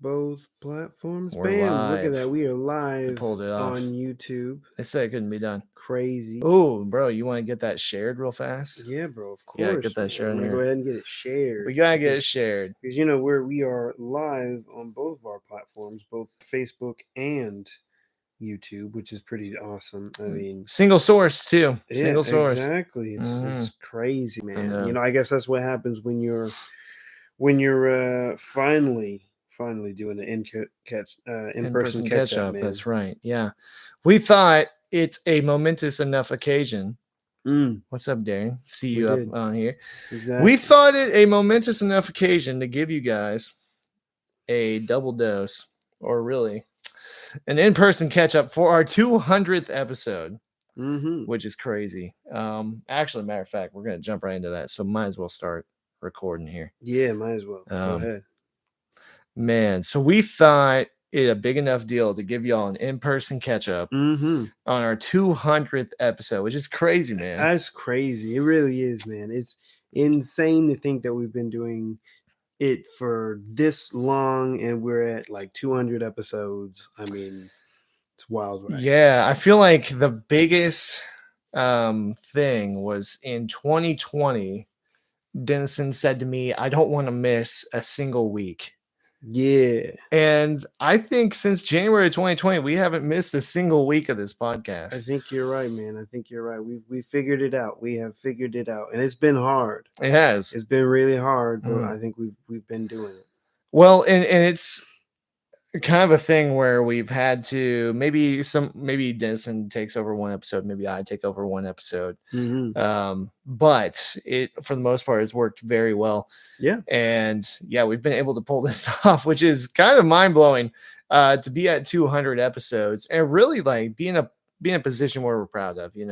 both platforms. We're Bam! Look at that. live. We are I live pulled it on off. YouTube. They said it couldn't be done. Crazy. Oh, bro, you want to get that shared real fast? Yeah, bro. Of Yeah, get course, that man. shared I'm on gonna go here. ahead and get it We shared gotta get it because shared. we are live on both of our platforms, both Facebook and YouTube, which is pretty awesome. I mean, Single source too. yeah, Single source. exactly. Hmm. It's crazy, I man. know. I guess that's what happens when you're finally doing an in person In-person catch catch up, up. man. That's right. Yeah, we thought it's a momentous enough occasion. Mm, What's up, Darren? See we you up did on here. We exactly. thought it a momentous enough occasion to give you guys a double dose, or really an in-person catch up for our 200th episode, Mm-hmm. which is crazy. Actually, matter of fact, we're gonna jump right into that, so might as well start recording here. Yeah, might as well. Go Um, ahead. man, so we thought it a big enough deal to give y'all an in-person catch up Mm-hmm. on our 200th episode, which is crazy, man. That's crazy. It really is, man. It's insane to think that we've been doing it for this long and we're at like 200 episodes. I mean, it's wild, right? Yeah, I feel like the biggest thing was in 2020. Denison said to me, I don't want to miss a single week. Yeah. And I think since January 2020, we haven't missed a single week of this I podcast. think you're right, man. I think you're right. We figured it out. We have figured it out. And it's been hard. It has. It's been really hard, but Mhm. I think we've been doing it. Well, and it's kind of a thing where we've had to maybe Denison takes over one episode, maybe I take over one episode. Mm-hmm. But it for the most part has worked very well. Yeah. And yeah, we've been able to pull this off, which is kind of mind-blowing to be at 200 episodes and really like be in a position where we're proud of, Yeah,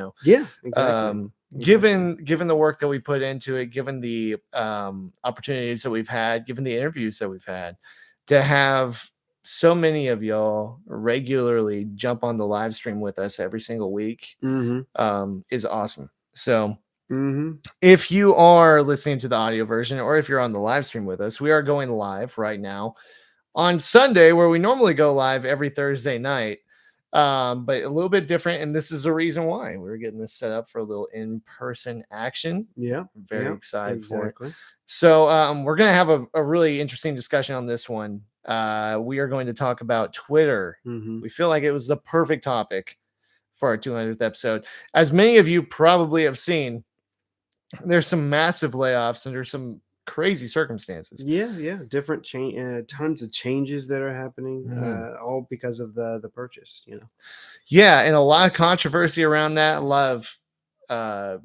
exactly. Exactly. given the work that we put into it, given the opportunities that we've had, given the interviews that we've had, to have so many of y'all regularly jump on the live stream with us every single week Mm-hmm. is awesome. So Mm-hmm. if you are listening to the audio version or if you're on the live stream with us, we are going live right now on Sunday, where we normally go live every Thursday night, but a little bit different. And this is the reason why we're getting this set up for a little in-person action. Yeah. I'm very Yeah. excited for it. Exactly. So we're going to have a really interesting discussion on this one. We are going to talk about Twitter. Mm-hmm. We feel like it was the perfect topic for our 200th episode. As many of you probably have seen, there's some massive layoffs and there's some crazy circumstances. Yeah, yeah, different change, tons of changes that are happening, Mhm. all because of the purchase. Yeah, and a lot of controversy around that, a lot of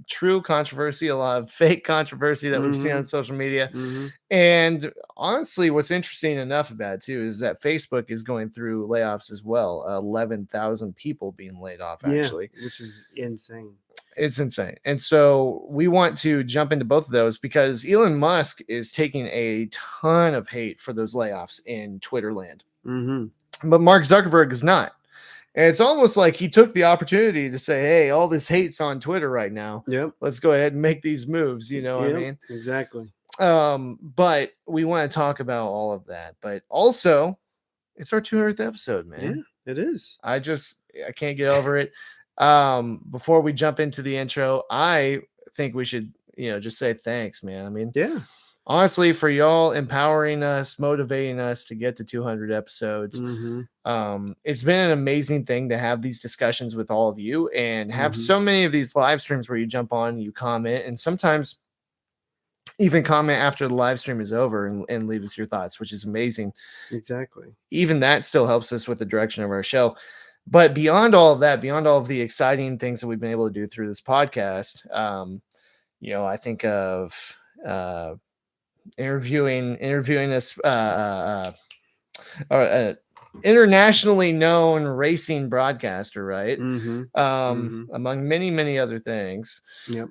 true controversy, a lot of fake controversy that we've seen Mm-hmm. on social media. Mm-hmm. And honestly, what's interesting enough about it too is that Facebook is going through layoffs as well. 11,000 people being laid off, Yeah, actually. which is insane. It's insane. And so we want to jump into both of those because Elon Musk is taking a ton of hate for those layoffs in Twitter land. Mm-hmm. But Mark Zuckerberg is not. And it's almost like he took the opportunity to say, hey, all this hate's on Twitter right now. Yep. Let's go ahead and make these moves. You know what I Yep. mean? Exactly. But we want to talk about all of that. But also, it's our 200th episode, man. Yeah, it is. I can't get over it. Before we jump into the intro, I think we should, just say thanks, man. I mean, Yeah. honestly, for y'all empowering us, motivating us to get to 200 episodes. Mm-hmm. It's been an amazing thing to have these discussions with all of you and have Mm-hmm. so many of these live streams where you jump on, you comment, and sometimes even comment after the live stream is over and leave us your thoughts, which is amazing. Exactly. Even that still helps us with the direction of our show. But beyond all of that, beyond all of the exciting things that we've been able to do through this podcast, I think of interviewing us, internationally known racing broadcaster, right? Mm-hmm. Mm-hmm. Among many, many other things. Yep.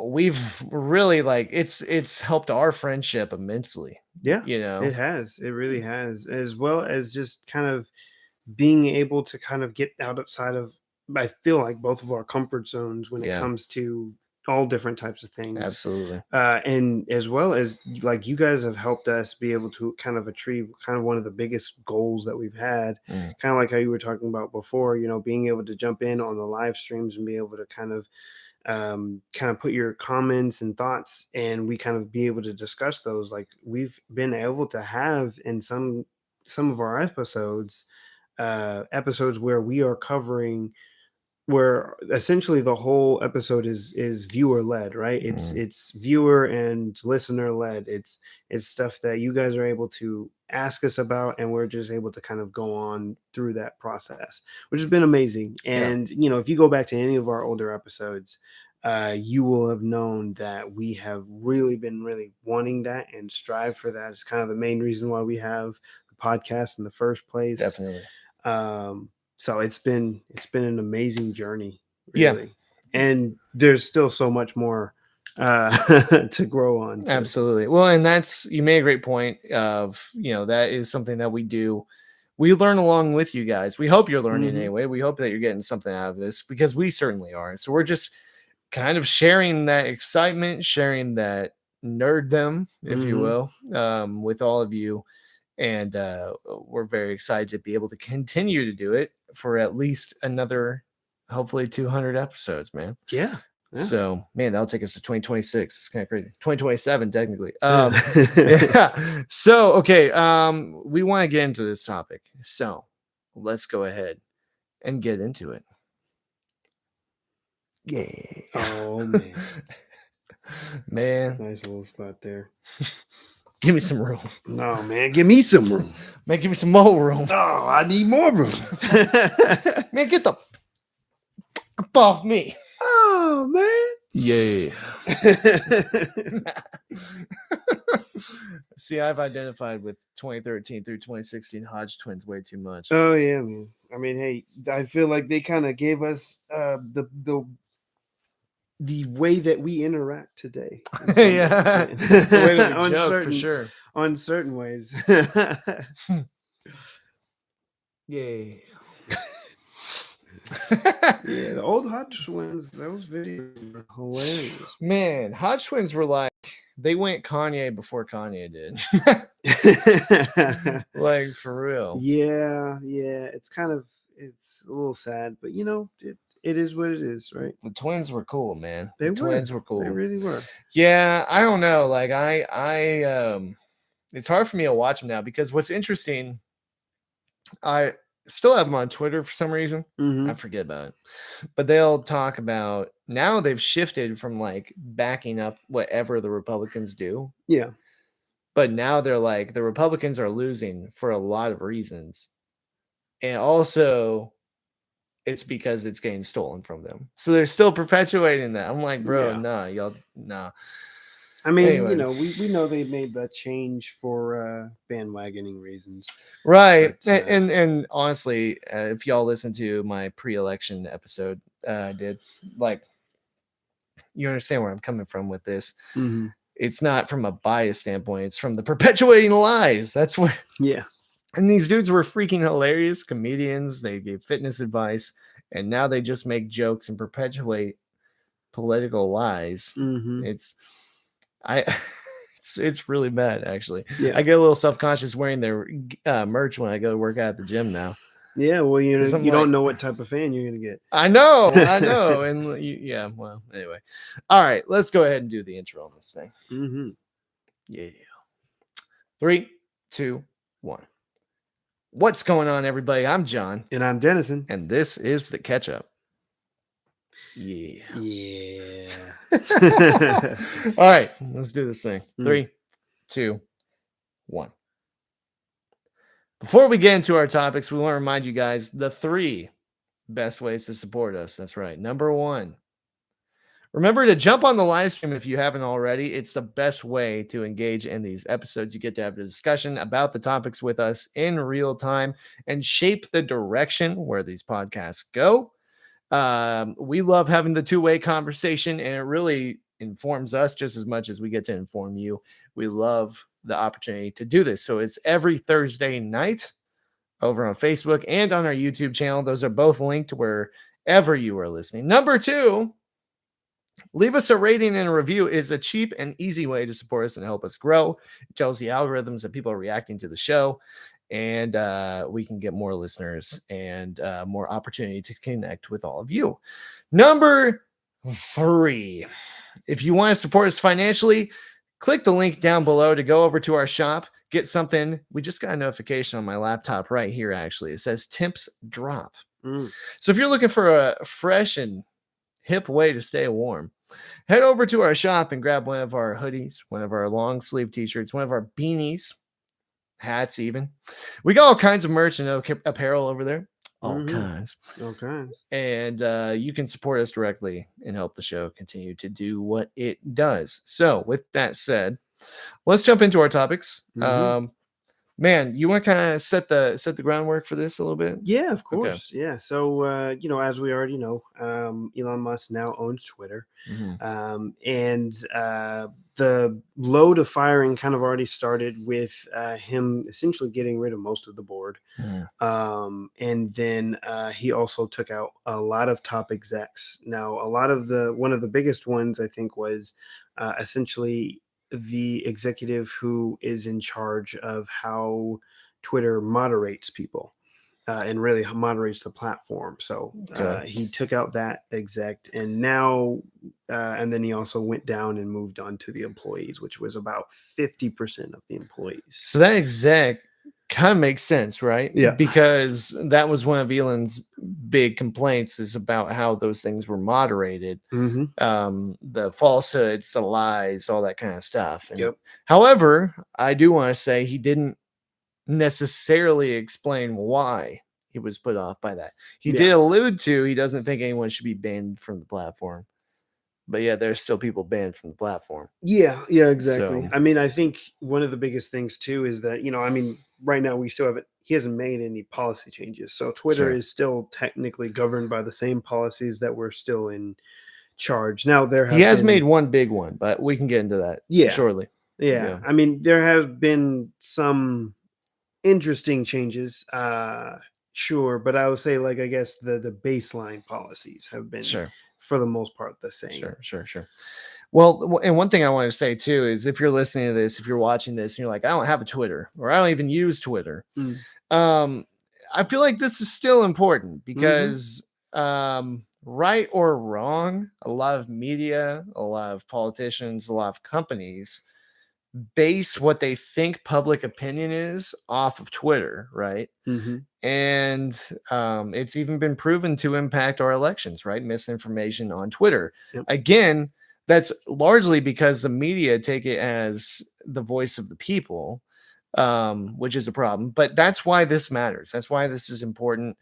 We've really it's helped our friendship immensely. Yeah. It has. It really has, as well as just kind of being able to kind of get outside of, I feel like, both of our comfort zones when it Yeah. comes to all different types of things. Absolutely. And as well as like you guys have helped us be able to kind of achieve kind of one of the biggest goals that we've had, Mm. kind of like how you were talking about before, being able to jump in on the live streams and be able to kind of put your comments and thoughts, and we kind of be able to discuss those. Like we've been able to have in some of our episodes where we are covering, where essentially the whole episode is viewer led, right? it's Mm. it's viewer and listener led. It's stuff that you guys are able to ask us about, and we're just able to kind of go on through that process, which has been amazing. Yeah, And if you go back to any of our older episodes, you will have known that we have really been really wanting that and strive for that. It's kind of the main reason why we have the podcast in the first place. definitely. um, so it's been an amazing journey, Yeah, really, and there's still so much more to grow on to. absolutely. Well, and that's, you made a great point of, that is something that we do. We learn along with you guys. We hope you're learning Hmm. anyway. We hope that you're getting something out of this, because we certainly are. So we're just kind of sharing that excitement, sharing that nerddom, if you Hmm. will, with all of you. And we're very excited to be able to continue to do it for at least another, hopefully 200 episodes, man. Yeah. Yeah. So, man, that'll take us to 2026. It's kind of crazy. 2027, technically. Yeah. Yeah. So, okay. We want to get into this topic. So let's go ahead and get into it. Yeah. Oh man, Man, nice little spot there. give me some room. No man, give me some room. Man, give me some more room. Oh, I need more room. Man, get the f- off me. Oh man. Yeah. See, I've identified with 2013 through 2016 Hodge twins way too much. Oh yeah, man. I mean, hey, I feel like they kind of gave us the way that we interact today. In some ways, Yeah. man. The way that we on joke, for certain sure. on certain ways. Yeah. Yeah, the old Hodge twins, those videos were hilarious. Man, Hodge twins were like, they went Kanye before Kanye did. Like, for real. Yeah, it's a little sad, but it is what it is, right? The twins were cool, man. They The twins were. were cool. They really were. Yeah, I don't know. Like, it's hard for me to watch them now, because what's interesting, I still have them on Twitter for some reason. I Hmm. forget about it. But they'll talk about, now they've shifted from like backing up whatever the Republicans do. Yeah. But now they're like, the Republicans are losing for a lot of reasons. And also, it's because it's getting stolen from them. So they're still perpetuating that. I'm like, bro, Yeah. nah, y'all, nah. I mean, Anyway. we know they made that change for bandwagoning reasons. Right. But, And honestly, if y'all listen to my pre-election episode, I did, like, you understand where I'm coming from with this. mhm. It's not from a bias standpoint, it's from the perpetuating lies. That's what. Yeah. And these dudes were freaking hilarious comedians. They gave fitness advice, and now they just make jokes and perpetuate political lies. Hmm. It's I it's really bad, actually. Yeah. I get a little self-conscious wearing their merch when I go to work out at the gym now. Yeah. Well, 'Cause I'm you don't like, know what type of fan you're gonna get. I know, and yeah. Well, anyway, all right. Let's go ahead and do the intro on this thing. Hmm. Yeah. 3, 2, 1. What's going on, everybody? I'm John, And I'm Dennison. and this is the catch up. Yeah. Yeah. All right, let's do this thing. Mm. 3, 2, 1. Before we get into our topics, we want to remind you guys the 3 best ways to support us. That's right. Number 1, remember to jump on the live stream if you haven't already. It's the best way to engage in these episodes. You get to have a discussion about the topics with us in real time and shape the direction where these podcasts go. We love having the two-way conversation, and it really informs us just as much as we get to inform you. We love the opportunity to do this. So it's every Thursday night over on Facebook and on our YouTube channel. Those are both linked wherever you are listening. Number 2, Leave us a rating and a review. It's a cheap and easy way to support us and help us grow. It tells the algorithms that people are reacting to the show, and we can get more listeners and more opportunity to connect with all of you. Number 3, if you want to support us financially, click the link down below to go over to our shop, get something. We just got a notification on my laptop right here, actually. It says Temps Drop. Mm. So if you're looking for a fresh and hip way to stay warm, head over to our shop and grab one of our hoodies, one of our long sleeve t-shirts, one of our beanies, hats even. We got all kinds of merch and apparel over there. All Mm-hmm. kinds. Okay. And you can support us directly and help the show continue to do what it does. So with that said, let's jump into our topics. Mm-hmm. Man, you want to kind of set the groundwork for this a little bit? Yeah, of Okay. course. Yeah. So, as we already know, Elon Musk now owns Twitter. Mm-hmm. And the load of firing kind of already started with him essentially getting rid of most of the board. Mm-hmm. And then he also took out a lot of top execs. Now, one of the biggest ones I think was essentially the executive who is in charge of how Twitter moderates people. And really moderates the platform. So Okay. he took out that exec, and now, and then he also went down and moved on to the employees, which was about 50% of the employees. So that exec kind of makes sense, right? Yeah. Because that was one of Elon's big complaints is about how those things were moderated. Mm-hmm. The falsehoods, the lies, all that kind of stuff. And Yep. however, I do want to say he didn't necessarily explain why he was put off by that. He did Yeah. allude to he doesn't think anyone should be banned from the platform. But yeah, there's still people banned from the platform. Yeah. Yeah. Exactly. So I mean, I think one of the biggest things too is that I mean, right now we still haven't. He hasn't made any policy changes, so Twitter sure. is still technically governed by the same policies that were still in charge. Now there He have has been. made one big one, but we can get into that Yeah. shortly. Yeah. Yeah. I mean, there has been some interesting changes, sure, but I would say, like, I guess the baseline policies have been Sure. for the most part the same. Sure. Well, and one thing I want to say too is if you're listening to this, if you're watching this, and you're like, I don't have a Twitter or I don't even use Twitter, Mm. I feel like this is still important Mm-hmm. because, right or wrong, a lot of media, a lot of politicians, a lot of companies base what they think public opinion is off of Twitter, right? Mm-hmm. And it's even been proven to impact our elections, right? Misinformation on Twitter. Yep. Again, that's largely because the media take it as the voice of the people, which is a problem. But that's why this matters. That's why this is important.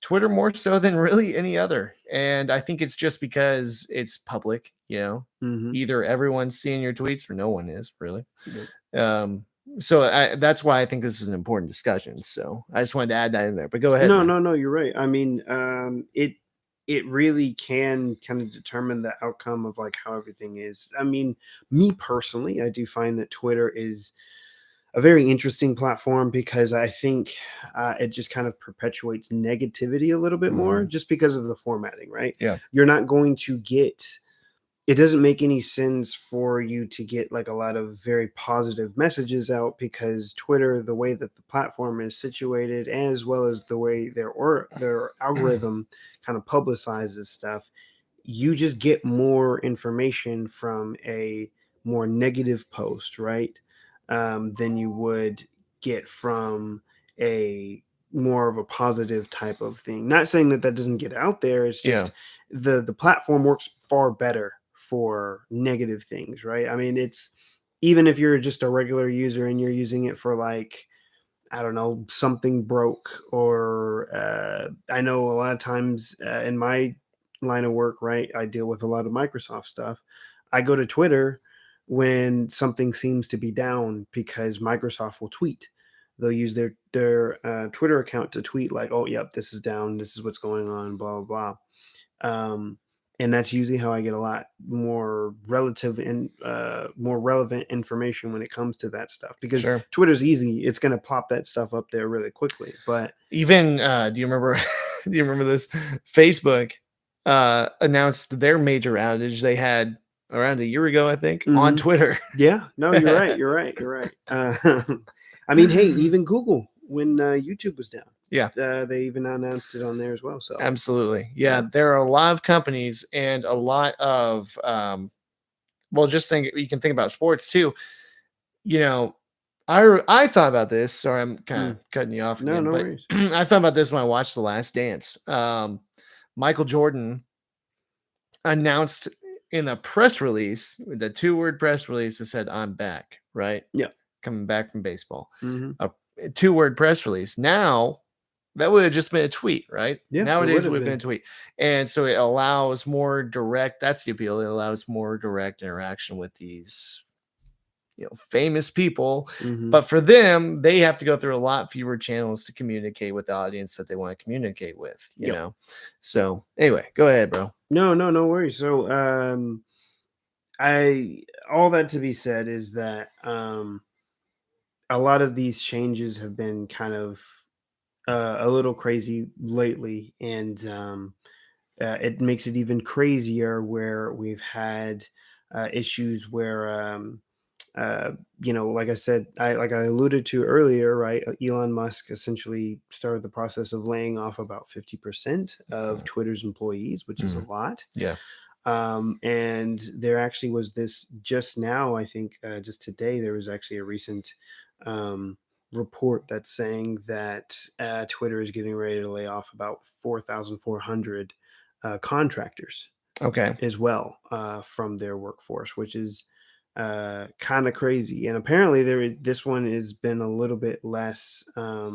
Twitter more so than really any other. And I think it's just because it's public, Mm-hmm. either everyone's seeing your tweets or no one is really. Yep. So that's why I think this is an important discussion. So I just wanted to add that in there. But go ahead. No, man. no, you're right. I mean, it really can kind of determine the outcome of like how everything is. I mean, me personally, I do find that Twitter is a very interesting platform because I think it just kind of perpetuates negativity a little bit more just because of the formatting, right? Yeah. You're not going to get, it doesn't make any sense for you to get like a lot of very positive messages out because Twitter, the way that the platform is situated, as well as the way their algorithm kind of publicizes stuff, you just get more information from a more negative post, right? Than you would get from a more of a positive type of thing. Not saying that that doesn't get out there. It's just the platform works far better for negative things, right? I mean, it's even if you're just a regular user and you're using it for like, I don't know, something broke, or I know a lot of times in my line of work, right, I deal with a lot of Microsoft stuff. I go to Twitter when something seems to be down because Microsoft will tweet. They'll use their Twitter account to tweet like, "Oh, yep, this is down. This is what's going on." Blah blah blah. And that's usually how I get a lot more relative and more relevant information when it comes to that stuff because Sure. Twitter's easy. It's going to plop that stuff up there really quickly. But even do you remember do you remember this? Facebook announced their major outage they had around a year ago, I think, on Mhm. Twitter. Yeah. No, you're right, you're right, you're right. I mean, hey, even Google, when, YouTube was down, Yeah, they even announced it on there as well, so, absolutely. Yeah, yeah. there are a lot of companies and a lot of well, just think you can think about sports too. You know, I thought about this. Sorry, I'm kind of Mm. cutting you off No, again, no but worries. I thought about this when I watched The Last Dance. Michael Jordan announced in a press release, the two-word press release that said, "I'm back," right? Yeah. Coming back from baseball. Mhm. A two-word press release. Now, that would have just been a tweet, right? Yeah, it would Nowadays, it would have have been a been. tweet. And so it allows more direct, that's the appeal. It allows more direct interaction with these, famous people. Mhm. But for them, they have to go through a lot fewer channels to communicate with the audience that they want to communicate with, Yep. So anyway, go ahead, bro. No, no, no worries. So, I all that to be said is that, a lot of these changes have been kind of, a little crazy lately, and, it makes it even crazier where we've had, issues where, uh, like I said, like I alluded to earlier, right? Elon Musk essentially started the process of laying off about 50% of Twitter's employees, which is a Mhm. lot. Yeah. And there actually was this just now, I think, just today, there was actually a recent, um, report that's saying that, Twitter is getting ready to lay off about 4,400, contractors Okay. as well, from their workforce, which is, kind of crazy. And apparently, this one has been a little bit less, a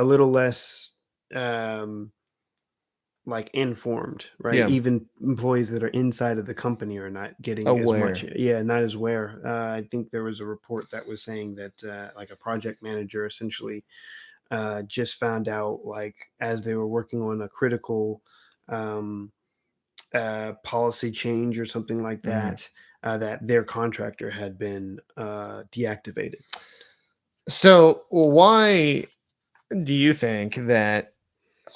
little less. Um, like informed, right? Yeah. Even employees that are inside of the company are not getting as much. Aware. Yeah, not as aware. I think there was a report that was saying that, like a project manager essentially, just found out, like, as they were working on a critical, um, policy change or something like Mhm. that, that their contractor had been, deactivated. So, why do you think that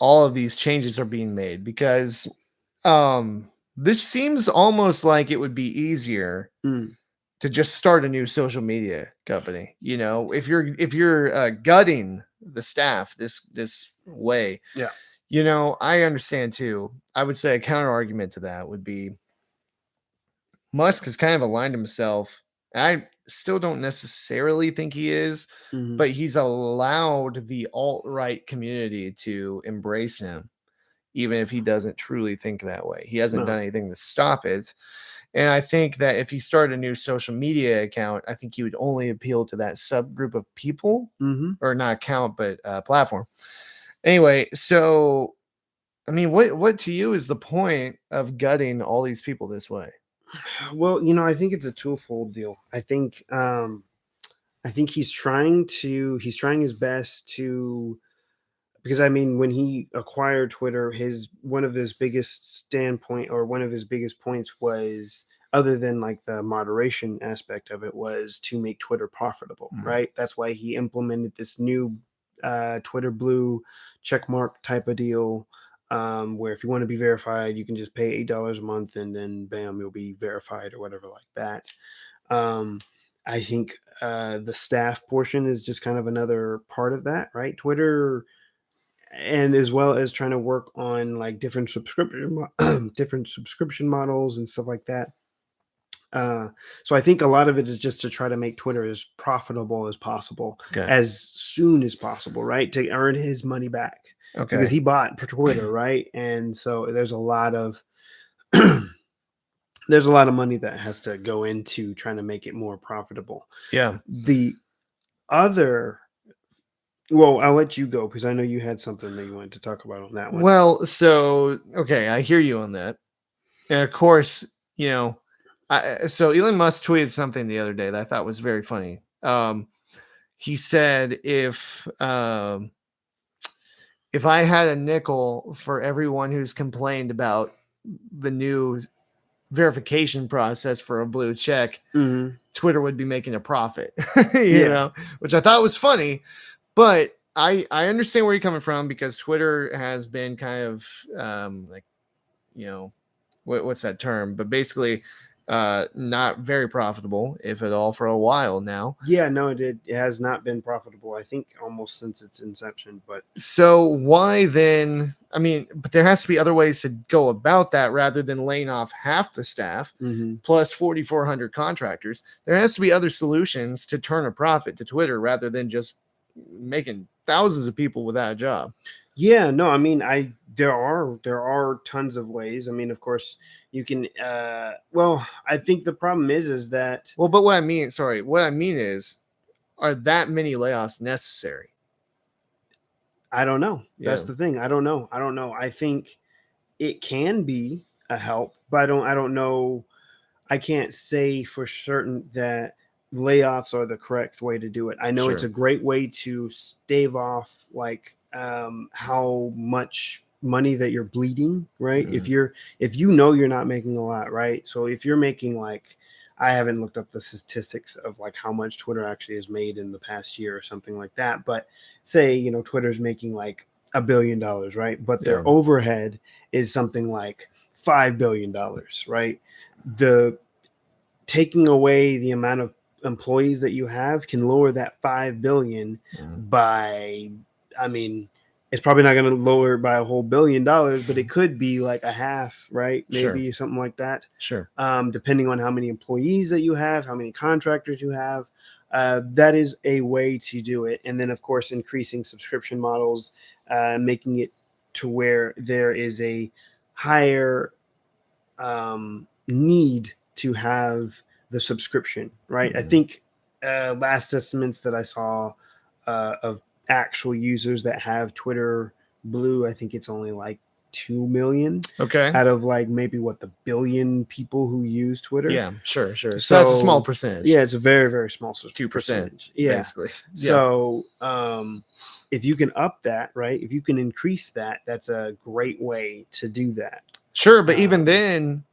all of these changes are being made? Because this seems almost like it would be easier Mm, to just start a new social media company. If you're gutting the staff this way, yeah. I understand too. I would say a counter argument to that would be Musk has kind of aligned himself. I still don't necessarily think he is, Hmm. but he's allowed the alt right community to embrace him, even if he doesn't truly think that way. He hasn't No. done anything to stop it. And I think that if he started a new social media account, I think he would only appeal to that subgroup of people, Hmm. or not account, but platform. Anyway, so I mean, what to you is the point of gutting all these people this way? Well, I think it's a twofold deal. I think he's trying his best to, because I mean, when he acquired Twitter, his one of his biggest standpoint, or one of his biggest points was, other than like the moderation aspect of it, was to make Twitter profitable, Mhm. right? That's why he implemented this new, Twitter Blue check mark type of deal, where if you want to be verified, you can just pay $8 a month, and then bam, you'll be verified or whatever like that. Um, I think, the staff portion is just kind of another part of that, right? Twitter, and as well as trying to work on like different different subscription models and stuff like that. Uh, so I think a lot of it is just to try to make Twitter as profitable as possible, Okay. as soon as possible, right? To earn his money back, because Okay. he bought Twitter, right? And so there's a lot of there's a lot of money that has to go into trying to make it more profitable. Yeah. The other, well, I'll let you go because I know you had something that you wanted to talk about on that one. Well, so okay, I hear you on that. And of course, so Elon Musk tweeted something the other day that I thought was very funny. He said if I had a nickel for everyone who's complained about the new verification process for a blue check, Hmm. Twitter would be making a profit, Yeah. which I thought was funny. But I understand where you're coming from, because Twitter has been kind of like, you know, what's that term? But basically, not very profitable, if at all, for a while now. Yeah, no, it has not been profitable. I think almost since its inception. But So why then? I mean, but there has to be other ways to go about that rather than laying off half the staff mhm. plus 4,400 contractors. There has to be other solutions to turn a profit to Twitter rather than just making thousands of people without a job. Yeah, no, I mean, there are tons of ways. I mean, of course, you can. Well, I think the problem is that Well, but what I mean is, are that many layoffs necessary? I don't know. That's Yeah, the thing. I don't know. I don't know. I think it can be a help, but I don't know. I can't say for certain that layoffs are the correct way to do it. I know it's sure. a great way to stave off like how much money that you're bleeding, right? Mm, If you know you're not making a lot, right? So if you're making like I haven't looked up the statistics of like how much Twitter actually has made in the past year or something like that, but say, Twitter's making like $1 billion, right? But yeah. their overhead is something like $5 billion, right? The taking away the amount of employees that you have can lower that 5 billion Mm, by, I mean, it's probably not going to lower it by a whole $1 billion, but it could be like a half, right? sure. Maybe something like that. Sure. Depending on how many employees that you have, how many contractors you have. That is a way to do it. And then, of course, increasing subscription models, making it to where there is a higher need to have the subscription, right? I Mm, think last estimates that I saw of actual users that have Twitter Blue, I think it's only like 2 million okay. out of like maybe what the billion people who use Twitter. Yeah, sure, sure. So that's a small So percentage. yeah, it's a very, very small 2%, percentage. Yeah. basically. Yeah. So if you can up that, right? If you can increase that, that's a great way to do that. Sure, but even Um, then,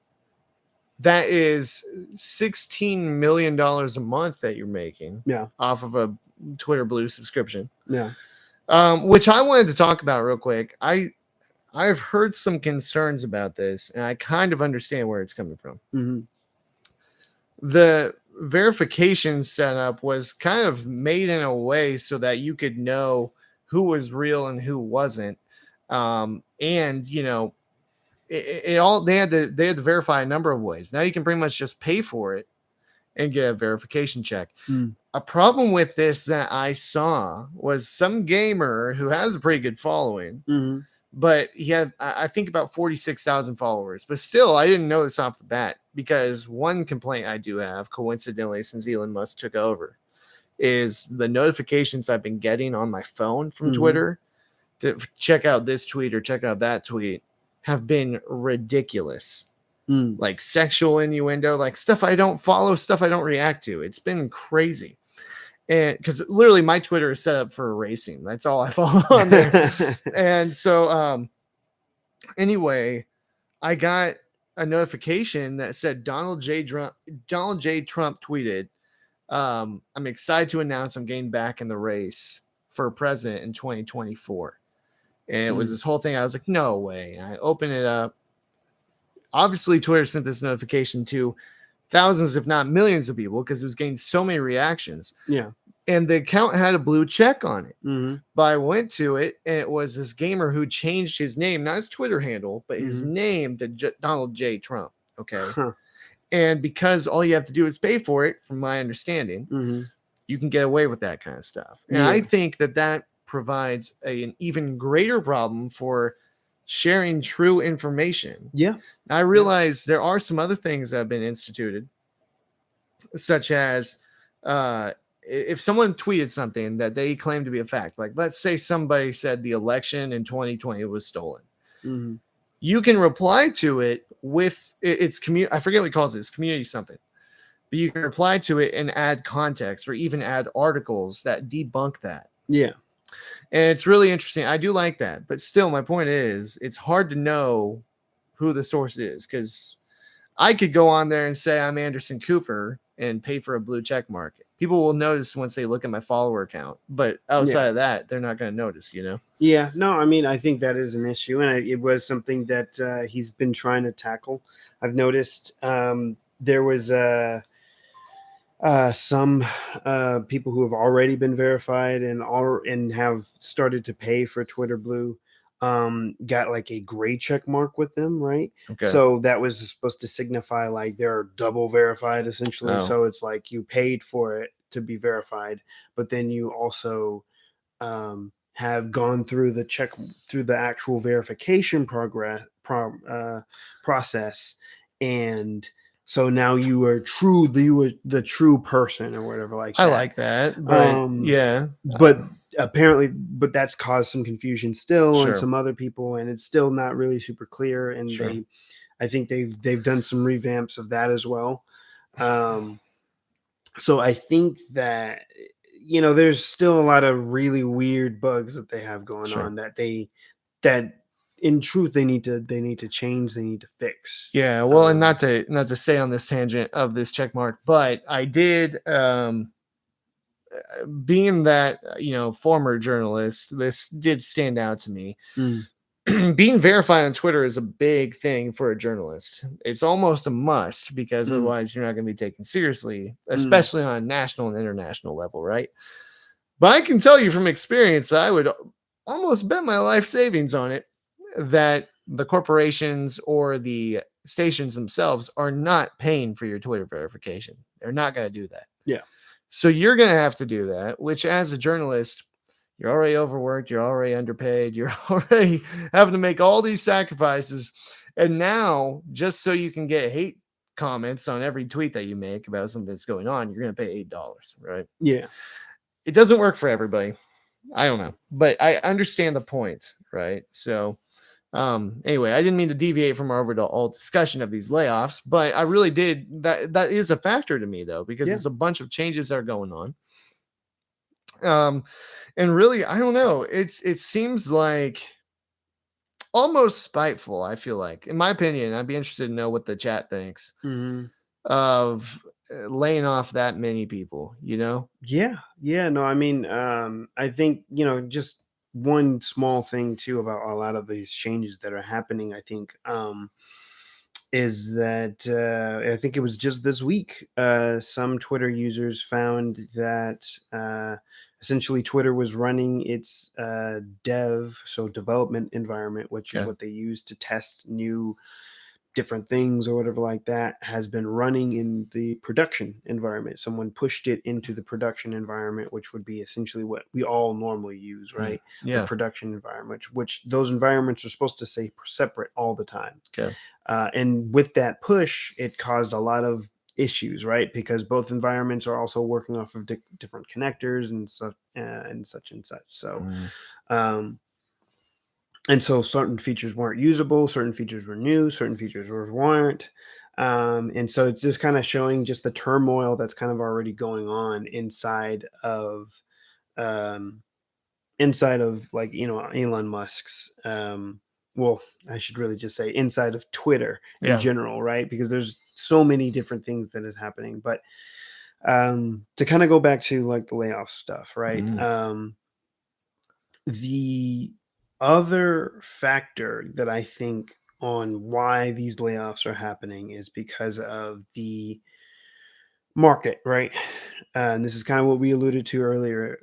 that is $16 million a month that you're making yeah. off of a Twitter Blue subscription. Yeah. Which I wanted to talk about real quick. I've heard some concerns about this, and I kind of understand where it's coming from. Mhm. The verification setup was kind of made in a way so that you could know who was real and who wasn't. And it all they had to verify a number of ways. Now you can pretty much just pay for it and get a verification check. Mm. A problem with this that I saw was some gamer who has a pretty good following, Mhm. but he had, I think, about 46,000 followers. But still, I didn't know this off the bat, because one complaint I do have, coincidentally, since Elon Musk took over, is the notifications I've been getting on my phone from Mhm. Twitter to check out this tweet or check out that tweet have been ridiculous. Mm. Like sexual innuendo, like stuff I don't follow, stuff I don't react to. It's been crazy. And because literally my Twitter is set up for racing. That's all I follow on there. And so anyway, I got a notification that said Donald J. Trump tweeted, I'm excited to announce I'm getting back in the race for president in 2024. And it was Mm. this whole thing. I was like, no way. And I opened it up. Obviously, Twitter sent this notification to thousands, if not millions of people, because it was getting so many reactions. Yeah. And the account had a blue check on it. Mhm. But I went to it, and it was this gamer who changed his name, not his Twitter handle, but his Mhm. name to Donald J. Trump. Okay. Huh. And because all you have to do is pay for it, from my understanding, Mhm. you can get away with that kind of stuff. And I Yeah. think that provides an even greater problem for sharing true information. Yeah. Now, I Yeah. realize there are some other things that have been instituted, such as if someone tweeted something that they claim to be a fact, like let's say somebody said the election in 2020 was stolen, Mhm. you can reply to it with it's community. I forget what he calls it. It's community something, but you can reply to it and add context or even add articles that debunk that. Yeah. And it's really interesting. I do like that, but still, my point is, it's hard to know who the source is, because I could go on there and say I'm Anderson Cooper, and pay for a blue check mark. People will notice once they look at my follower count, but outside Yeah. of that, they're not going to notice, you know? Yeah, no, I mean, I think that is an issue, and it was something that he's been trying to tackle. I've noticed there was some people who have already been verified and have started to pay for Twitter Blue got like a gray check mark with them, right? Okay. So that was supposed to signify like they're double verified essentially. Oh, So it's like you paid for it to be verified, but then you also have gone through the actual verification process, and so now you are the true person or whatever like I that. like that, but um yeah, but apparently, but that's caused some confusion still and sure, some other people, and it's still not really super clear, and sure. I think they've done some revamps of that as well. um so I think that there's still a lot of really weird bugs that they have going Sure. on that in truth they need to change, they need to fix. Yeah, well, and not to stay on this tangent of this check mark, but I did being that former journalist, this did stand out to me. Mm, Being verified on Twitter is a big thing for a journalist. It's almost a must because mm, otherwise you're not going to be taken seriously, mm, especially on a national and international level, right? But I can tell you from experience, I would almost bet my life savings on it that the corporations or the stations themselves are not paying for your Twitter verification. They're not going to do that. yeah. So you're going to have to do that, which as a journalist, you're already overworked, you're already underpaid, you're already having to make all these sacrifices. And now, just so you can get hate comments on every tweet that you make about something that's going on, you're going to pay $8, right? Yeah. It doesn't work for everybody. I don't know, but I understand the point, right? So, anyway, I didn't mean to deviate from our overall discussion of these layoffs, but I really did. That is a factor to me though, because Yeah. there's a bunch of changes that are going on. Um, and really, I don't know. It seems like almost spiteful. I feel like, in my opinion, I'd be interested to know what the chat thinks Hmm. of laying off that many people. You know? Yeah. Yeah. No, I mean, I think, just one small thing too about a lot of these changes that are happening, I think, is that I think it was just this week, some Twitter users found that essentially Twitter was running its so development environment, which is Okay. what they use to test new different things or whatever like that, has been running in the production environment. Someone pushed it into the production environment, which would be essentially what we all normally use, Mm. right? The Yeah. production environment, which those environments are supposed to stay separate all the time. Okay. And with that push, it caused a lot of issues, right? Because both environments are also working off of different connectors and such and such. So, Mm. um, and so certain features weren't usable, certain features were new, certain features weren't. And so it's just kind of showing just the turmoil that's kind of already going on um, inside of like Elon Musk's well, I should really just say inside of Twitter in Yeah. general, right? Because there's so many different things that is happening. But to kind of go back to like the layoff stuff, right? Mm. The other factor that I think on why these layoffs are happening is because of the market, right? And this is kind of what we alluded to earlier.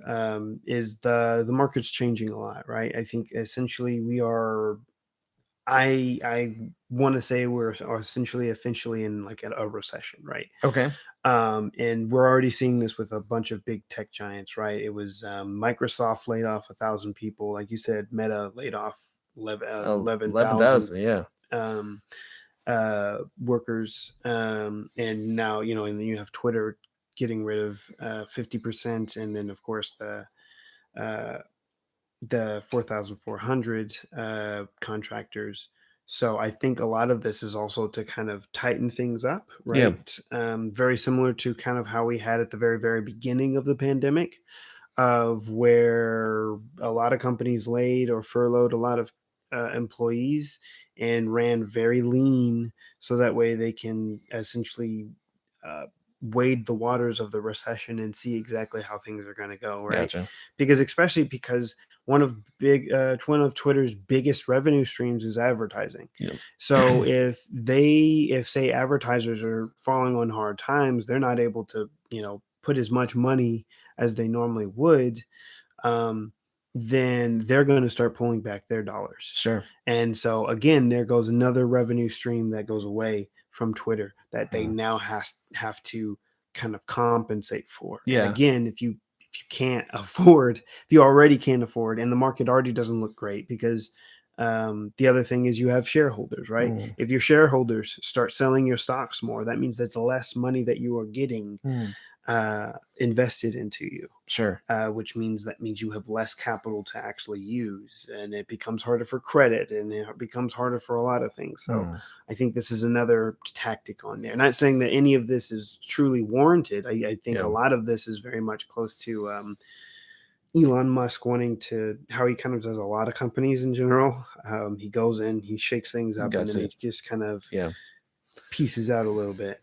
Is the market's changing a lot, right? I think essentially we are. I want to say we're essentially officially in like a recession, right? Okay. And we're already seeing this with a bunch of big tech giants, right? It was Microsoft laid off 1,000 people, like you said. Meta laid off 11,000 11,000. Yeah. um, workers, and now and then you have Twitter getting rid of 50%, and then of course uh, the 4,400 contractors. So I think a lot of this is also to kind of tighten things up, Yeah. right? Very similar to kind of how we had at the very, very beginning of the pandemic, of where a lot of companies laid or furloughed a lot of employees and ran very lean, so that way they can essentially uh, wade the waters of the recession and see exactly how things are going to go, right? Gotcha. Because especially because one of Twitter's biggest revenue streams is advertising. Yep. So if say advertisers are falling on hard times, they're not able to, put as much money as they normally would, um, then they're going to start pulling back their dollars. Sure. And so again, there goes another revenue stream that goes away from Twitter that they Hmm. now have to kind of compensate for. And Yeah. again, if you can't afford, if you already can't afford, and the market already doesn't look great because the other thing is you have shareholders, right? Mm. If your shareholders start selling your stocks more, that means there's less money that you are getting Mm. invested into you, Sure. which means you have less capital to actually use, and it becomes harder for credit, and it becomes harder for a lot of things. So Mm. I think this is another tactic on there. Not saying that any of this is truly warranted. I think a Yeah. lot of this is very much close to Elon Musk wanting to, how he kind of does a lot of companies in general. He goes in, he shakes things up, and That's then he it. just kind of Yeah. pieces out a little bit,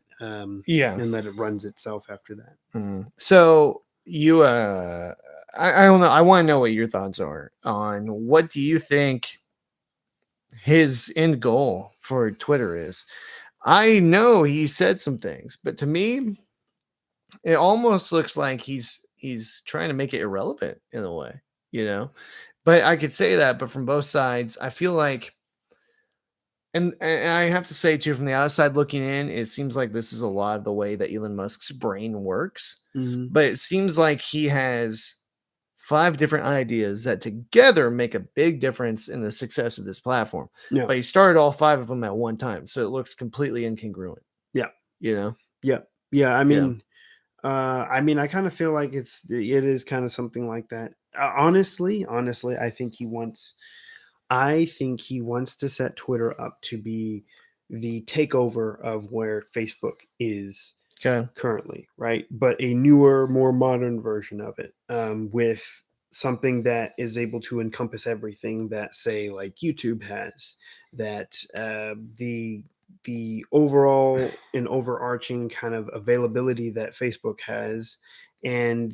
Yeah. and let it runs itself after that. Mm. So you I don't know. I want to know what your thoughts are on what do you think his end goal for Twitter is. I know he said some things, but to me, it almost looks like he's trying to make it irrelevant in a way, you know. But I could say that, but from both sides, I feel like, and I have to say too, from the outside looking in, it seems like this is a lot of the way that Elon Musk's brain works. Mm-hmm. But it seems like he has 5 different ideas that together make a big difference in the success of this platform. Yeah. But he started all 5 of them at one time, so it looks completely incongruent. Yeah. You know? Yeah. Yeah. Yeah. I kind of feel like it is kind of something like that. Honestly, I think he wants to set Twitter up to be the takeover of where Facebook is Okay. currently, right? But a newer, more modern version of it, with something that is able to encompass everything that, say, like YouTube has. That the overall and overarching kind of availability that Facebook has, and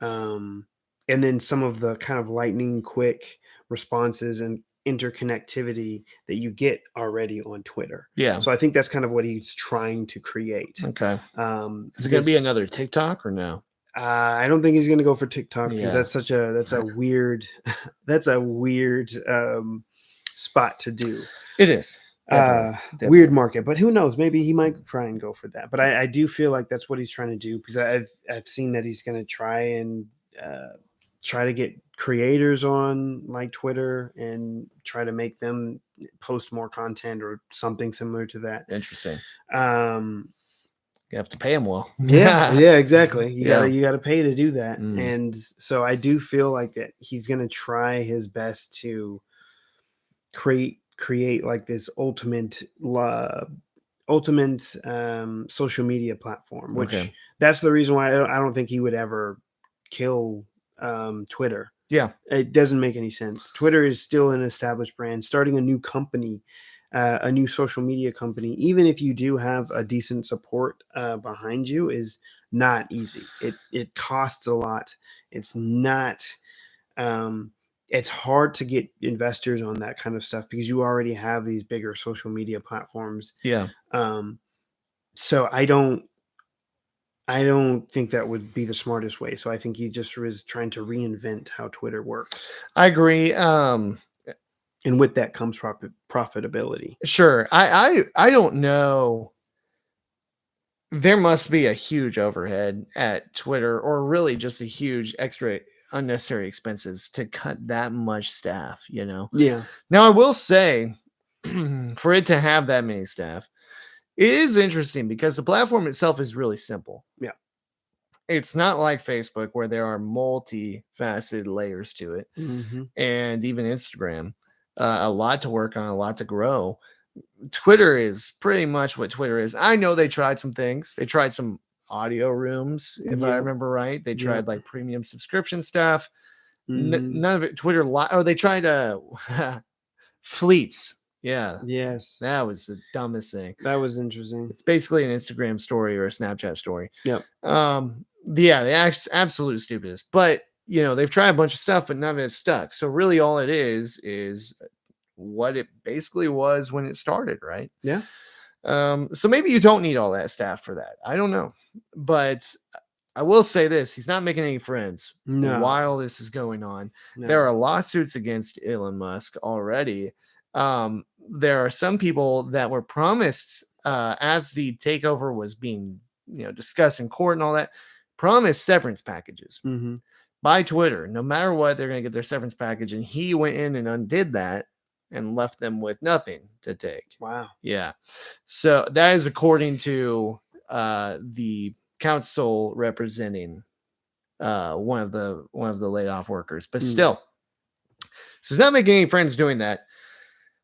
um, and then some of the kind of lightning quick responses and interconnectivity that you get already on Twitter. Yeah. So I think that's kind of what he's trying to create. Okay. Is it going to be This another TikTok or no? I don't think he's going to go for TikTok because Yeah. that's a weird that's a weird spot to do. It is. Weird Definitely. market, but who knows? Maybe he might try and go for that. But I do feel like that's what he's trying to do, because I've seen that he's going to try to get creators on like Twitter and try to make them post more content or something similar to that. Interesting. Um, You have to pay him well. yeah, exactly. Yeah. You gotta pay to do that. Mm. And so I do feel like that he's gonna try his best to create like this ultimate social media platform, which Okay. that's the reason why I don't think he would ever kill Twitter. Yeah. It doesn't make any sense. Twitter is still an established brand. Starting a new company, a new social media company, even if you do have a decent support behind you, is not easy. It costs a lot. It's not. Um, it's hard to get investors on that kind of stuff because you already have these bigger social media platforms. Yeah. Um, so I don't think that would be the smartest way. So I think he just was trying to reinvent how Twitter works. I agree. And with that comes profitability. Sure. I don't know. There must be a huge overhead at Twitter, or really just a huge extra unnecessary expenses to cut that much staff, you know. Yeah. Now I will say, for it to have that many staff, it is interesting because the platform itself is really simple. Yeah. It's not like Facebook where there are multifaceted layers to it, Mm-hmm. and even Instagram, a lot to work on, a lot to grow. Twitter is pretty much what Twitter is. I know they tried some things. They tried some audio rooms, if I Yeah. remember right. They Yeah. tried like premium subscription stuff. Mm-hmm. None of it Twitter. They tried fleets. Yeah, Yes. that was the dumbest thing. That was interesting. It's basically an Instagram story or a Snapchat story. Yep. Yeah, the absolute stupidest. But they've tried a bunch of stuff, but none of it stuck. So really, all it is what it basically was when it started, right? Yeah. So maybe you don't need all that staff for that. I don't know, but I will say this: he's not making any friends No. while this is going on. There No. are lawsuits against Elon Musk already. There are some people that were promised as the takeover was being discussed in court and all that, promised severance packages Mm-hmm. by Twitter. No matter what, they're going to get their severance package, and he went in and undid that and left them with nothing to take. Wow. Yeah. So that is according to the council representing one of the laid off workers. But Mm. still, so he's not making any friends doing that.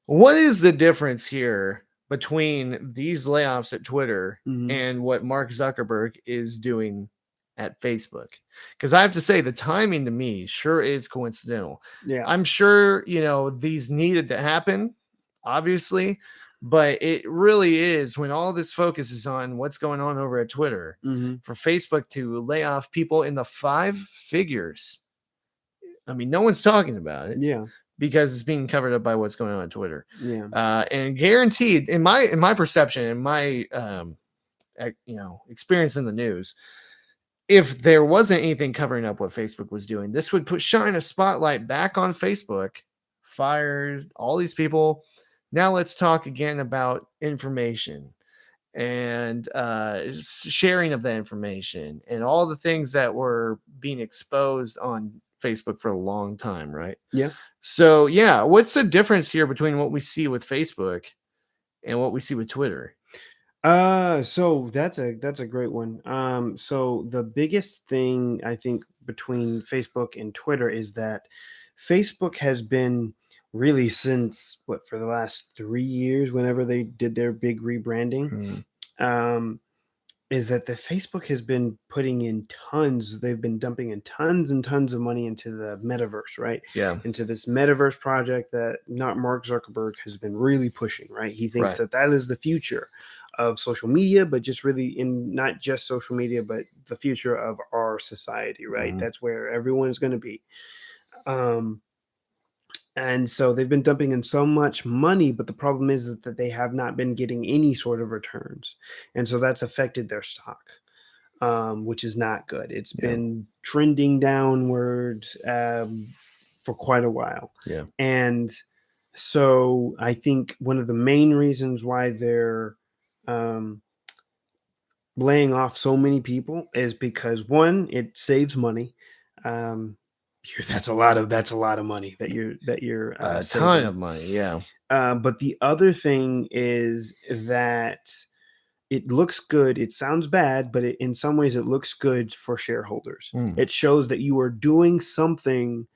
What is the difference here between these layoffs at Twitter Mm-hmm. and what Mark Zuckerberg is doing at Facebook? Because I have to say, the timing to me sure is coincidental. Yeah. I'm sure, these needed to happen, obviously, but it really is when all this focus is on what's going on over at Twitter Mm-hmm. for Facebook to lay off people in the 5 figures. I mean, no one's talking about it Yeah. because it's being covered up by what's going on Twitter. Yeah. And guaranteed, in my perception, in my experience in the news, if there wasn't anything covering up what Facebook was doing, this would shine a spotlight back on Facebook, fired all these people. Now let's talk again about information and sharing of that information and all the things that were being exposed on Facebook for a long time, right? Yeah. So yeah, what's the difference here between what we see with Facebook and what we see with Twitter? So that's a great one. So the biggest thing I think between Facebook and Twitter is that Facebook has been really since what for the last 3 years, whenever they did their big rebranding, Hmm. um, is that the Facebook has been putting in tons. They've been dumping in tons and tons of money into the metaverse, right? Yeah, Into this metaverse project that not Mark Zuckerberg has been really pushing, right? He thinks right. that that is the future of social media, but just really in not just social media, but the future of our society, right? Mhm. That's where everyone is going to be. Um, and so they've been dumping in so much money, but the problem is that they have not been getting any sort of returns. And so that's affected their stock, which is not good. It's Yeah, been trending downward for quite a while. yeah. And so I think one of the main reasons why they're um, laying off so many people is because one, it saves money. Um, that's a lot of money that you're A ton of saving. money. Yeah. But the other thing is that it looks good. It sounds bad, but in some ways, it looks good for shareholders. Mm. It shows that you are doing something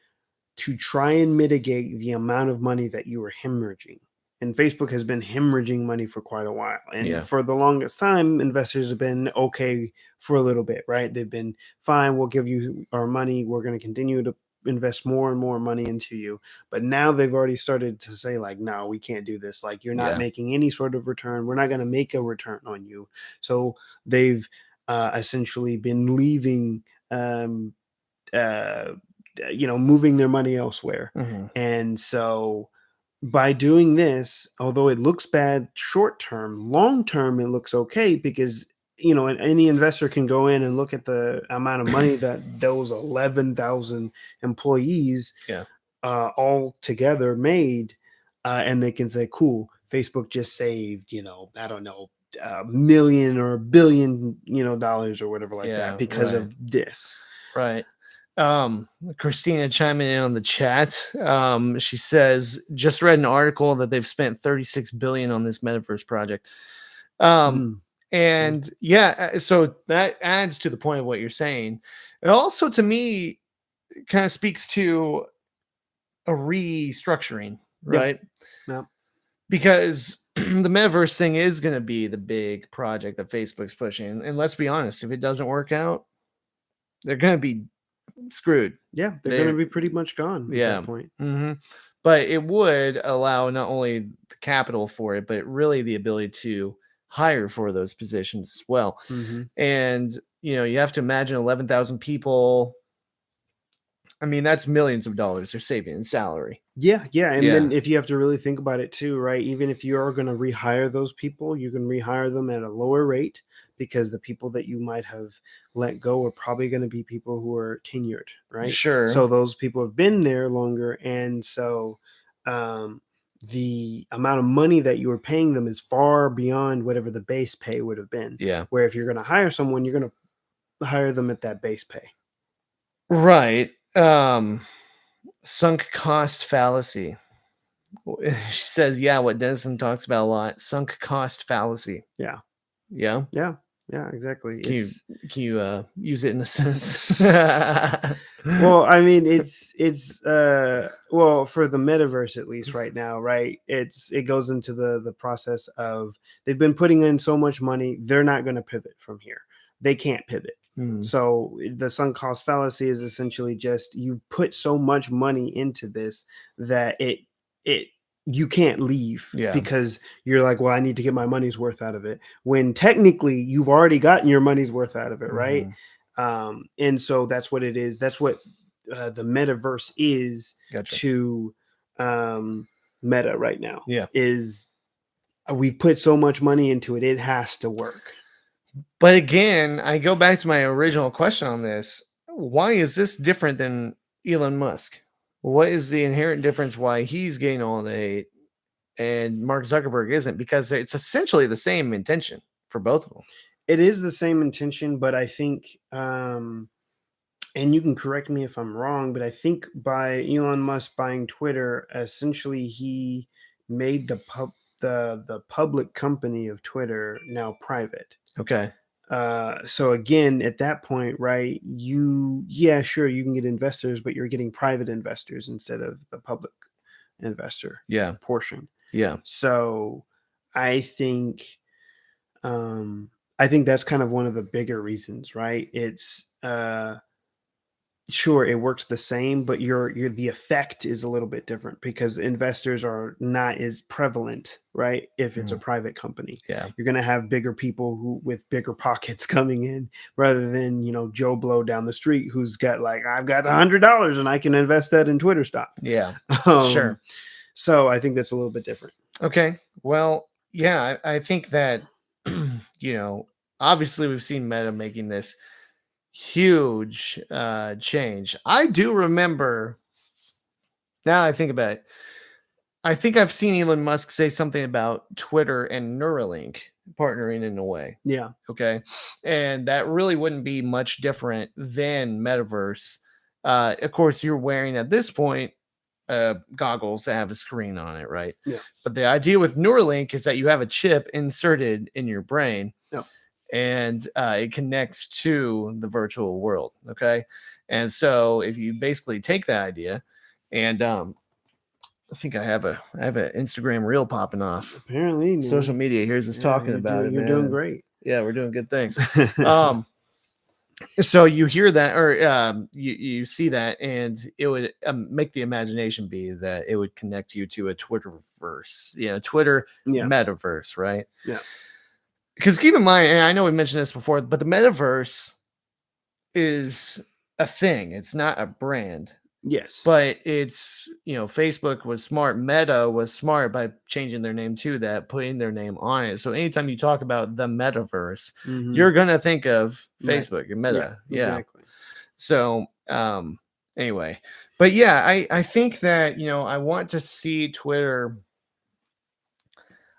to try and mitigate the amount of money that you are hemorrhaging. And Facebook has been hemorrhaging money for quite a while. And Yeah. for the longest time, investors have been okay for a little bit, right? They've been fine. We'll give you our money. We're going to continue to invest more and more money into you. But now they've already started to say, like, no, we can't do this. Like, you're not Yeah. making any sort of return. We're not going to make a return on you. So they've essentially been leaving uh, moving their money elsewhere. Mhm. And so by doing this, although it looks bad short term, long term, it looks okay because, any investor can go in and look at the amount of money that those 11,000 employees Yeah. all together made. And they can say, cool, Facebook just saved, I don't know, a million or a billion, dollars or whatever like that Yeah. because Right. of this. Right. Christina chiming in on the chat. She says, just read an article that they've spent 36 billion on this metaverse project. Um, Mm, yeah. and yeah, so that adds to the point of what you're saying. It also, to me, kind of speaks to a restructuring, Yeah. right? Yeah. Because the metaverse thing is going to be the big project that Facebook's pushing. And let's be honest, if it doesn't work out, they're going to be screwed. Yeah, they're gonna They're be pretty much gone at yeah. that point. hmm but it would allow not only the capital for it, but really the ability to hire for those positions as well. Hmm. And you have to imagine 11,000 people. I mean, that's millions of dollars they're saving in salary. Yeah, yeah, and Yeah, then if you have to really think about it too, right? Even if you are going to rehire those people, you can rehire them at a lower rate because the people that you might have let go are probably going to be people who are tenured, right? sure. So those people have been there longer, and so um, the amount of money that you were paying them is far beyond whatever the base pay would have been. Yeah. Where if you're going to hire someone, you're going to hire them at that base pay. Right. Sunk cost fallacy. She says, yeah, what Denison talks about a lot, sunk cost fallacy. Yeah, Yeah. yeah, yeah, exactly. Can you It's can you use it in a sentence? Well, I mean, it's well, for the metaverse at least right now, right? It goes into the process of they've been putting in so much money, they're not going to pivot from here. They can't pivot. Hmm, So the sunk cost fallacy is essentially just you've put so much money into this that it you can't leave yeah. because you're like, well, I need to get my money's worth out of it. When technically you've already gotten your money's worth out of it, right? Mhm, And so that's what it is. That's what the metaverse is gotcha. to Meta right now. Yeah. Is we've put so much money into it, it has to work. But again, I go back to my original question on this. Why is this different than Elon Musk? What is the inherent difference why he's getting all the hate and Mark Zuckerberg isn't? Because it's essentially the same intention for both of them. It is the same intention, but I think, and you can correct me if I'm wrong, but I think by Elon Musk buying Twitter, essentially he made the public company of Twitter now private. Okay. So again, at that point, right, yeah, sure, you can get investors, but you're getting private investors instead of the public investor Yeah. portion. Yeah. So I think I think that's kind of one of the bigger reasons, right? It's sure it works the same, but your the effect is a little bit different because investors are not as prevalent, right? If it's a Mhm. private company, Yeah. you're going to have bigger people who with bigger pockets coming in rather than Joe Blow down the street who's got like I've got $100 and I can invest that in Twitter stock. Yeah. Um, Sure. so I think that's a little bit different. Okay. Well, yeah, I think that, obviously we've seen Meta making this huge change. I do remember, now I think about it, I think I've seen Elon Musk say something about Twitter and Neuralink partnering in a way. Yeah. Okay. And that really wouldn't be much different than Metaverse. Of course, you're wearing at this point goggles that have a screen on it, right? Yeah. But the idea with Neuralink is that you have a chip inserted in your brain Yeah. and it connects to the virtual world. Okay. And so if you basically take that idea and I think I have an Instagram reel popping off. Apparently, Social man. media here's us Yeah, talking about it, you're doing man. great. Yeah, we're doing good things. Um, so you hear that, or you see that, and it would make the imagination be that it would connect you to a Twitterverse, Twitter Yeah. metaverse, right? Yeah. Because keep in mind, and I know we mentioned this before, but the metaverse is a thing. It's not a brand. Yes. But it's, Facebook was smart. Meta was smart by changing their name to that, putting their name on it. So anytime you talk about the metaverse, Mhm. you're gonna think of Right. Facebook and Yeah, Meta. Yeah. exactly. So anyway, but yeah, I think that I want to see Twitter.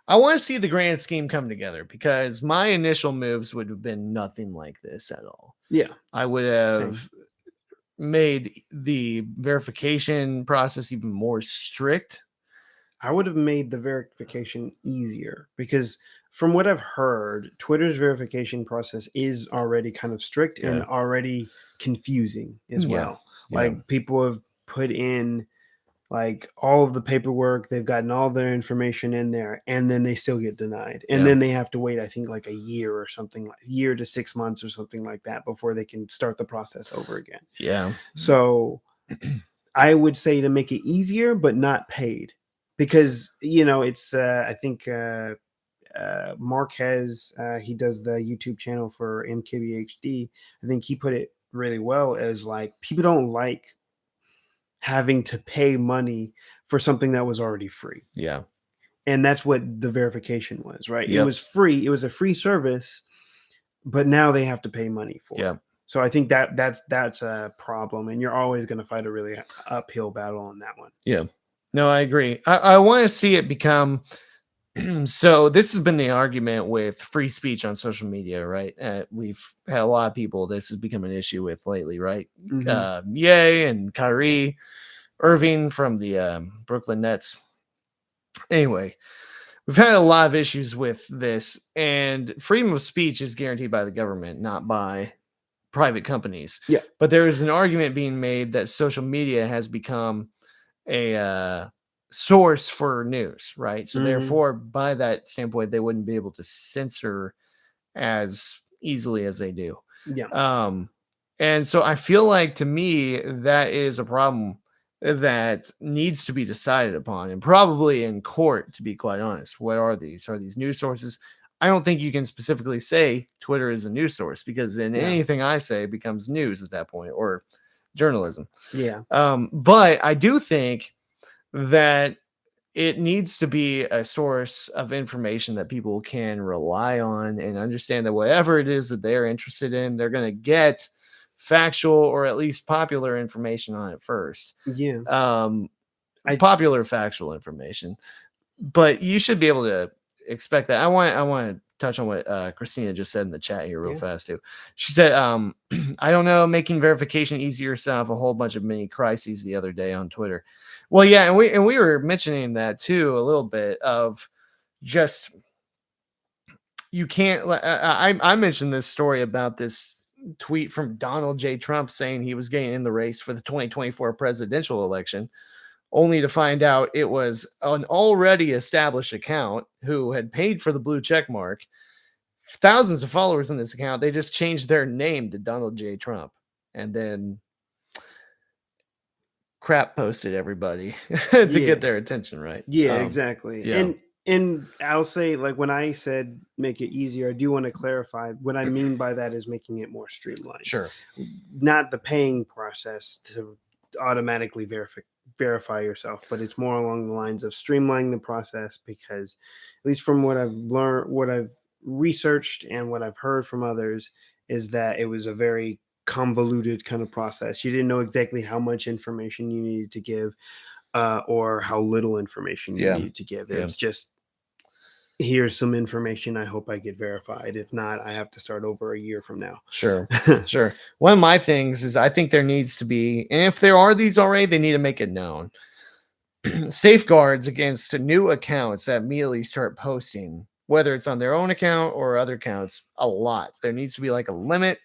I want to see the grand scheme come together because my initial moves would have been nothing like this at all. Yeah, I would same. have made the verification process even more strict. I would have made the verification easier because from what I've heard, Twitter's verification process is already kind of strict and Yeah. already confusing as Yeah. well. Yeah. Like people have put in like all of the paperwork, they've gotten all their information in there, and then they still get denied. And Yeah. then they have to wait, I think, like a year or something, like year to 6 months or something like that before they can start the process over again. Yeah. So I would say to make it easier, but not paid, because it's I think Marquez, he does the YouTube channel for MKBHD. I think he put it really well as like people don't like having to pay money for something that was already free. Yeah. And that's what the verification was, right? It Yep. was free. It was a free service, but now they have to pay money for it. Yep. So I think that's a problem, and you're always going to fight a really uphill battle on that one. Yeah. No, I agree. I want to see it become so this has been the argument with free speech on social media, right? We've had a lot of people this has become an issue with lately, right? Mm-hmm. Ye and Kyrie Irving from the Brooklyn Nets. Anyway, we've had a lot of issues with this, and freedom of speech is guaranteed by the government, not by private companies. Yeah. But there is an argument being made that social media has become a source for news, right? So Mm-hmm. therefore, by that standpoint, they wouldn't be able to censor as easily as they do. Yeah. Um, and so I feel like to me that is a problem that needs to be decided upon, and probably in court. To be quite honest, what are these? Are these news sources? I don't think you can specifically say Twitter is a news source, because then Yeah. anything I say becomes news at that point, or journalism. Yeah. But I do think that it needs to be a source of information that people can rely on and understand that whatever it is that they're interested in, they're going to get factual or at least popular information on it first. Yeah. Um, I Popular factual information, but you should be able to expect that. I want to touch on what Christina just said in the chat here real Yeah. fast too. She said, I don't know, making verification easier yourself a whole bunch of mini crises the other day on Twitter. Well, yeah, and we were mentioning that too a little bit of just you can't. I mentioned this story about this tweet from Donald J. Trump saying he was getting in the race for the 2024 presidential election, only to find out it was an already established account who had paid for the blue check mark, thousands of followers in this account. They just changed their name to Donald J. Trump, and then crap posted everybody to Yeah. get their attention, right? Yeah, exactly. Yeah. And I'll say, like, when I said make it easier, I do want to clarify what I mean by that is making it more streamlined. Sure. Not the paying process to automatically verify yourself, but it's more along the lines of streamlining the process, because at least from what I've learned, what I've researched, and what I've heard from others, is that it was a very convoluted kind of process. You didn't know exactly how much information you needed to give, or how little information you Yeah. needed to give. Yeah. It's just, here's some information. I hope I get verified. If not, I have to start over a year from now. Sure. Sure. One of my things is I think there needs to be, and if there are these already, they need to make it known. Safeguards against new accounts that immediately start posting, whether it's on their own account or other accounts, a lot. There needs to be like a limit,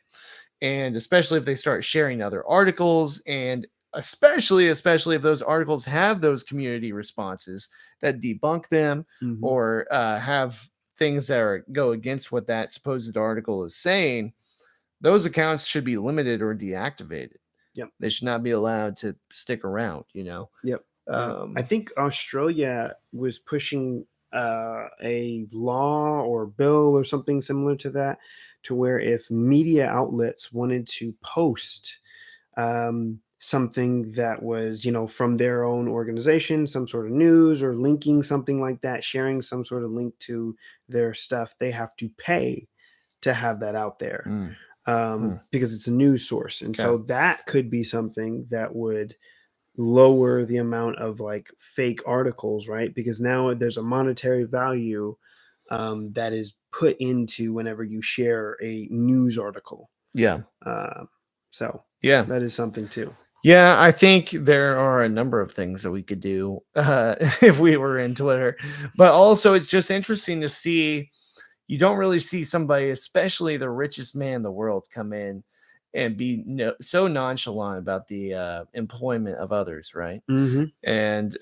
and especially if they start sharing other articles, and especially if those articles have those community responses that debunk them, Mhm. or have things that go against what that supposed article is saying, those accounts should be limited or deactivated. Yep. They should not be allowed to stick around, you know. Yep. I think Australia was pushing a law or bill or something similar to that, to where if media outlets wanted to post something that was, from their own organization, some sort of news, or linking something like that, sharing some sort of link to their stuff, they have to pay to have that out there, because it's a news source. And so that could be something that would lower the amount of like fake articles, right? Because now there's a monetary value that is put into whenever you share a news article. Yeah. So Yeah. that is something too. Yeah, I think there are a number of things that we could do if we were in Twitter. But also, it's just interesting to see. You don't really see somebody, especially the richest man in the world, come in and be so nonchalant about the employment of others, right? Mm-hmm. And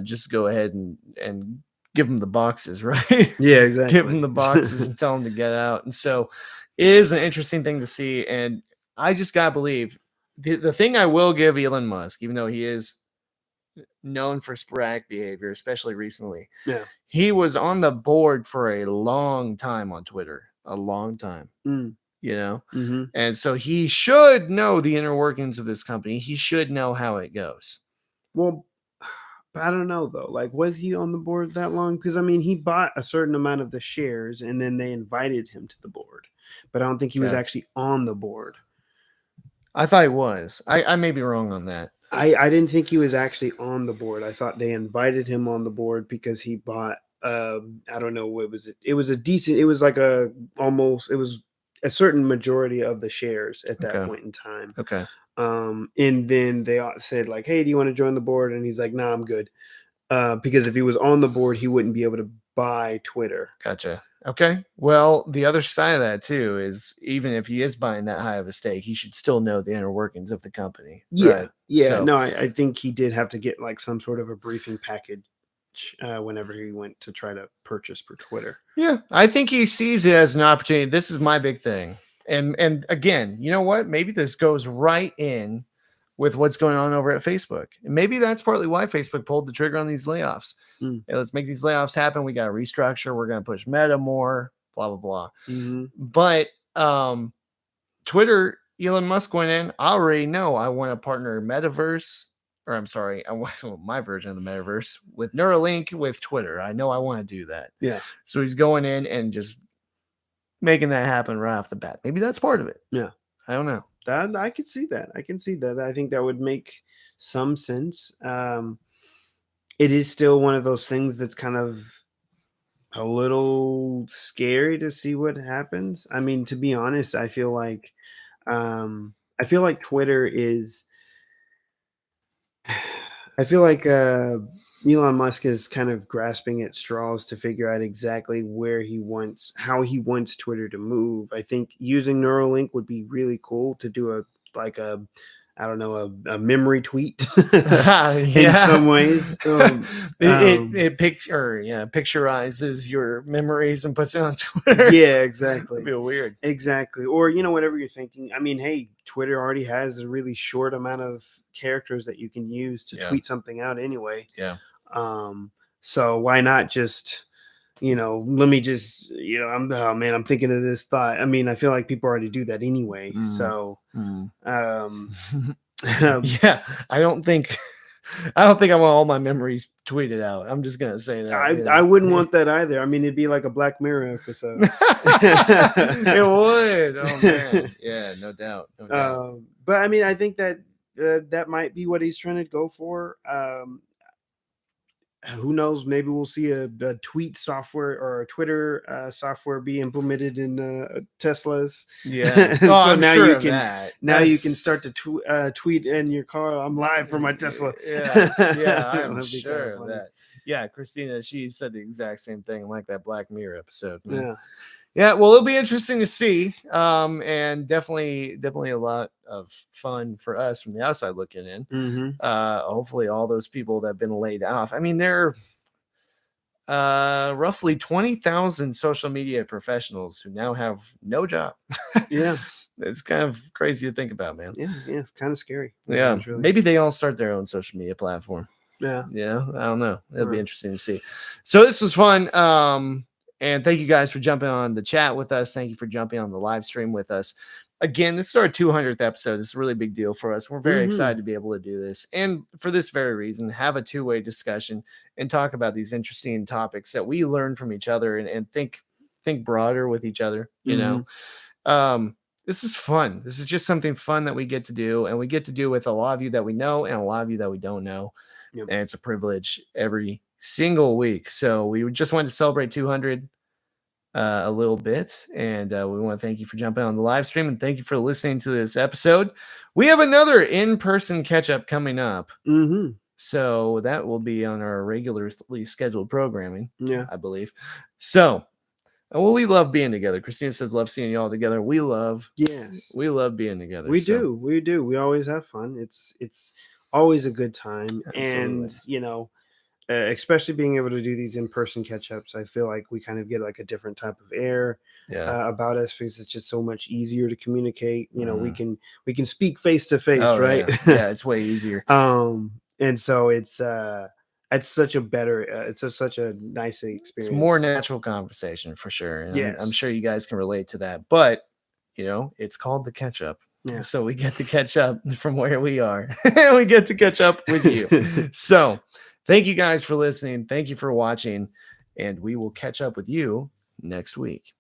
just go ahead and give them the boxes, right? Yeah, exactly. Give them the boxes and tell them to get out. And so it is an interesting thing to see. And I just gotta believe the thing I will give Elon Musk, even though he is known for sporadic behavior, especially recently, Yeah. he was on the board for a long time on Twitter, a long time, Mm. you know? Mm-hmm. And so he should know the inner workings of this company. He should know how it goes. Well, but I don't know though. Like, was he on the board that long? Because I mean, he bought a certain amount of the shares, and then they invited him to the board. But I don't think he was Okay. actually on the board. I thought he was. I may be wrong on that. I didn't think he was actually on the board. I thought they invited him on the board because he bought. I don't know what was it. It was a decent. It was like a almost. It was a certain majority of the shares at that Okay. point in time. Okay. And then they said like, "Hey, do you want to join the board?" And he's like, "Nah, I'm good." Because if he was on the board, he wouldn't be able to buy Twitter. Gotcha. Okay. Well, the other side of that too is even if he is buying that high of a stake, he should still know the inner workings of the company. Yeah, Right. yeah. So, No, I think he did have to get like some sort of a briefing package whenever he went to try to purchase for Twitter. yeah, I think he sees it as an opportunity. This is my big thing. And again, you know what? Maybe this goes right in with what's going on over at Facebook. And maybe that's partly why Facebook pulled the trigger on these layoffs. Mm. Hey, let's make these layoffs happen. We got to restructure. We're going to push Meta more, blah, blah, blah. Mm-hmm. But Twitter, Elon Musk went in. I already know I want to partner Metaverse, or I'm sorry, I want my version of the Metaverse with Neuralink with Twitter. I know I want to do that. Yeah. So he's going in and just making that happen right off the bat. Maybe that's part of it. Yeah. I don't know. That I could see that. I can see that. I think that would make some sense. It is still one of those things that's kind of a little scary to see what happens. I mean, to be honest, I feel like Twitter is I feel like Elon Musk is kind of grasping at straws to figure out exactly how he wants Twitter to move. I think using Neuralink would be really cool to do I don't know, a memory tweet in some ways. Picturizes your memories and puts it on Twitter. Yeah, exactly. That'd be weird. Exactly. Or, whatever you're thinking. I mean, hey, Twitter already has a really short amount of characters that you can use to tweet something out anyway. Yeah. So why not just, let me just, I'm thinking of this thought. I mean, I feel like people already do that anyway. So, yeah, I don't think I want all my memories tweeted out. I'm just gonna say that. I wouldn't want that either. I mean, it'd be like a Black Mirror episode. It would. Oh man, yeah, no doubt. But I mean, I think that that might be what he's trying to go for. Who knows? Maybe we'll see a tweet software or a Twitter software be implemented in Teslas. Yeah. So I'm now sure you of can that. you can start to tweet in your car. I'm live from my Tesla. Yeah, I'm That'd be sure kinda of funny. that. Yeah, Christina, she said the exact same thing, like that Black Mirror episode. Man. Yeah. Yeah, well, it'll be interesting to see, and definitely a lot of fun for us from the outside looking in. Mm-hmm. Hopefully, all those people that have been laid off. I mean, there are roughly 20,000 social media professionals who now have no job. Yeah, it's kind of crazy to think about, man. yeah, it's kind of scary. Yeah, eventually. maybe they all start their own social media platform. Yeah, I don't know. It'll be interesting to see. So this was fun. And thank you guys for jumping on the chat with us. Thank you for jumping on the live stream with us. Again, this is our 200th episode. This is a really big deal for us. We're very excited to be able to do this. And for this very reason, have a two-way discussion and talk about these interesting topics that we learn from each other and think broader with each other, you know. This is fun. This is just something fun that we get to do, and we get to do with a lot of you that we know and a lot of you that we don't know. Yep. And it's a privilege every single week. So we just wanted to celebrate 200 a little bit, and we want to thank you for jumping on the live stream, and thank you for listening to this episode. We have another in-person catch-up coming up. So that will be on our regularly scheduled programming, I believe. So well, we love being together. Christina says, love seeing you all together. We love being together. We do. We always have fun. It's always a good time. Absolutely. And, especially being able to do these in-person catch-ups, I feel like we kind of get like a different type of air Yeah. about us because it's just so much easier to communicate. You know, we Mhm. can speak face to face, Oh right? yeah. Yeah, it's way easier. And so it's such a better it's such a nice It's more experience. natural conversation for sure. And I'm Yes. sure you guys can relate to that. But, it's called the catch up. Yeah. So we get to catch up from where we are. We get to catch up with you. So thank you guys for listening. Thank you for watching. And we will catch up with you next week.